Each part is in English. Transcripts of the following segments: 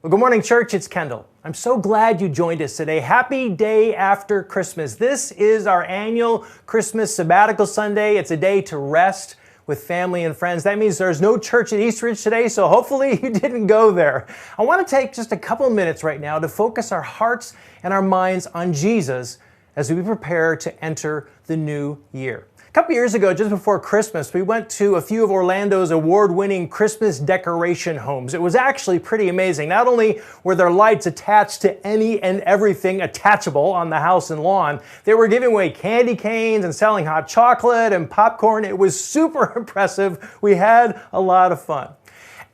Well, good morning, church. It's Kendal. I'm so glad you joined us today. Happy day after Christmas. This is our annual Christmas sabbatical Sunday. It's a day to rest with family and friends. That means there's no church at Eastridge today, so hopefully you didn't go there. I want to take just a couple of minutes right now to focus our hearts and our minds on Jesus as we prepare to enter the new year. A couple years ago, just before Christmas, we went to a few of Orlando's award-winning Christmas decoration homes. It was actually pretty amazing. Not only were there lights attached to any and everything attachable on the house and lawn, they were giving away candy canes and selling hot chocolate and popcorn. It was super impressive. We had a lot of fun.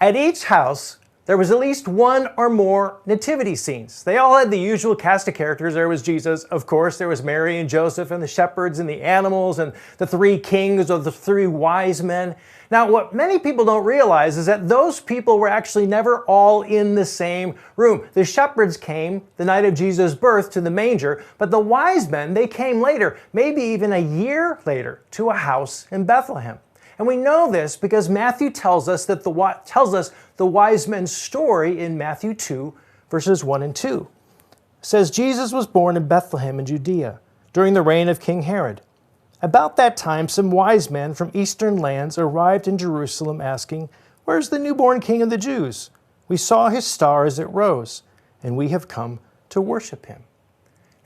At each house, there was at least one or more nativity scenes. They all had the usual cast of characters. There was Jesus, of course. There was Mary and Joseph and the shepherds and the animals and the three kings or the three wise men. Now, what many people don't realize is that those people were actually never all in the same room. The shepherds came the night of Jesus' birth to the manger, but the wise men, they came later, maybe even a year later, to a house in Bethlehem. And we know this because Matthew tells us the wise men's story in Matthew 2, verses 1 and 2. It says, Jesus was born in Bethlehem in Judea during the reign of King Herod. About that time, some wise men from eastern lands arrived in Jerusalem asking, "Where's the newborn King of the Jews? We saw his star as it rose, and we have come to worship him."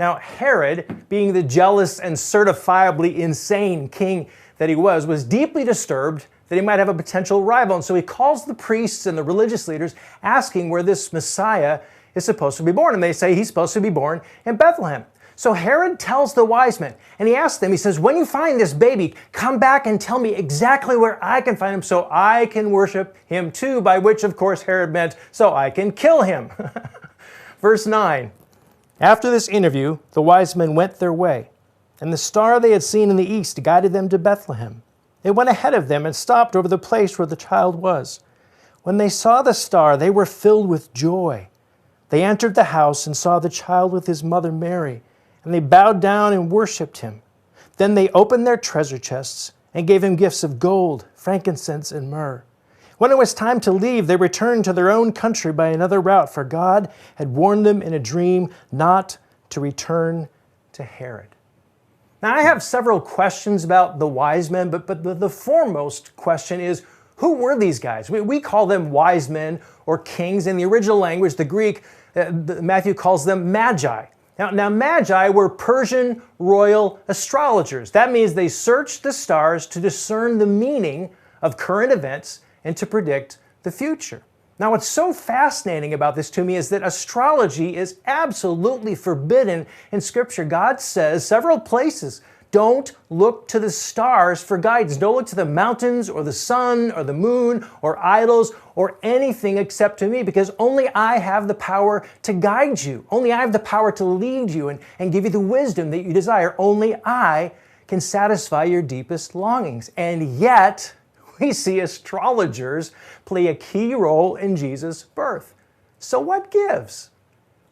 Now, Herod, being the jealous and certifiably insane king that he was deeply disturbed that he might have a potential rival. And so he calls the priests and the religious leaders asking where this Messiah is supposed to be born. And they say he's supposed to be born in Bethlehem. So Herod tells the wise men, and he asks them, he says, when you find this baby, come back and tell me exactly where I can find him so I can worship him too, by which, of course, Herod meant so I can kill him. Verse 9, after this interview, the wise men went their way, and the star they had seen in the east guided them to Bethlehem. It went ahead of them and stopped over the place where the child was. When they saw the star, they were filled with joy. They entered the house and saw the child with his mother Mary, and they bowed down and worshipped him. Then they opened their treasure chests and gave him gifts of gold, frankincense, and myrrh. When it was time to leave, they returned to their own country by another route, for God had warned them in a dream not to return to Herod. Now, I have several questions about the wise men, but the foremost question is, who were these guys? We call them wise men or kings. In the original language, the Greek, Matthew calls them magi. Now, magi were Persian royal astrologers. That means they searched the stars to discern the meaning of current events and to predict the future. Now, what's so fascinating about this to me is that astrology is absolutely forbidden in Scripture. God says several places, don't look to the stars for guidance. Don't look to the mountains or the sun or the moon or idols or anything except to me, because only I have the power to guide you. Only I have the power to lead you and give you the wisdom that you desire. Only I can satisfy your deepest longings. And yet, we see astrologers play a key role in Jesus' birth. So what gives?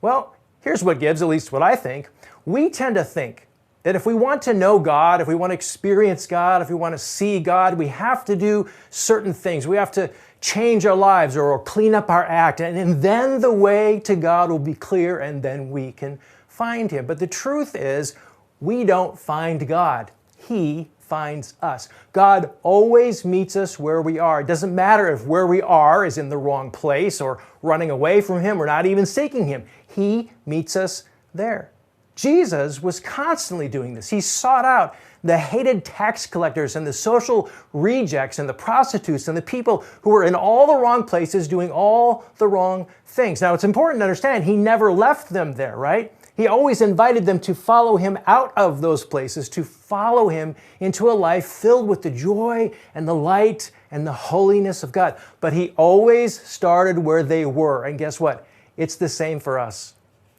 Well, here's what gives, at least what I think. We tend to think that if we want to know God, if we want to experience God, if we want to see God, we have to do certain things. We have to change our lives or clean up our act, and then the way to God will be clear, and then we can find Him. But the truth is, we don't find God. He finds us. God always meets us where we are. It doesn't matter if where we are is in the wrong place or running away from Him or not even seeking Him. He meets us there. Jesus was constantly doing this. He sought out the hated tax collectors and the social rejects and the prostitutes and the people who were in all the wrong places doing all the wrong things. Now, it's important to understand He never left them there, right? He always invited them to follow Him out of those places, to follow Him into a life filled with the joy and the light and the holiness of God. But He always started where they were. And guess what? It's the same for us.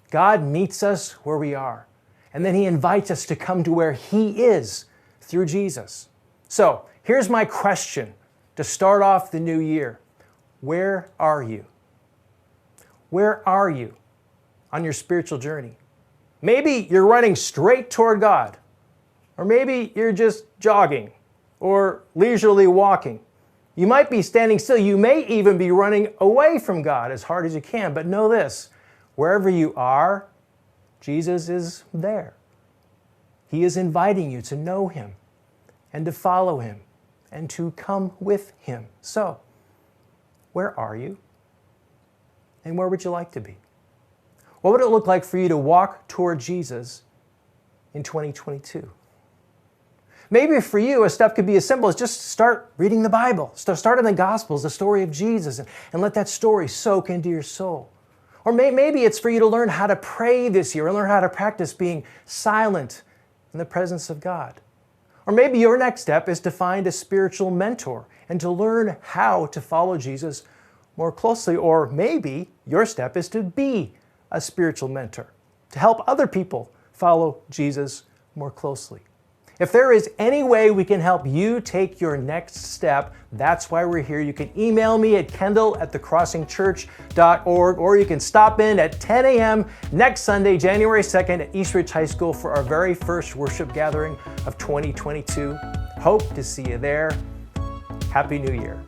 God meets us where we are. And then He invites us to come to where He is through Jesus. So here's my question to start off the new year. Where are you? Where are you on your spiritual journey? Maybe you're running straight toward God, or maybe you're just jogging or leisurely walking. You might be standing still. You may even be running away from God as hard as you can. But know this, wherever you are, Jesus is there. He is inviting you to know Him and to follow Him and to come with Him. So, where are you? And where would you like to be? What would it look like for you to walk toward Jesus in 2022? Maybe for you, a step could be as simple as just start reading the Bible. Start in the Gospels, the story of Jesus, and let that story soak into your soul. Or maybe it's for you to learn how to pray this year and learn how to practice being silent in the presence of God. Or maybe your next step is to find a spiritual mentor and to learn how to follow Jesus more closely. Or maybe your step is to be a spiritual mentor, to help other people follow Jesus more closely. If there is any way we can help you take your next step, that's why we're here. You can email me at kendal@thecrossingchurch.org, or you can stop in at 10 a.m. next Sunday, January 2nd at East Ridge High School for our very first worship gathering of 2022. Hope to see you there. Happy New Year.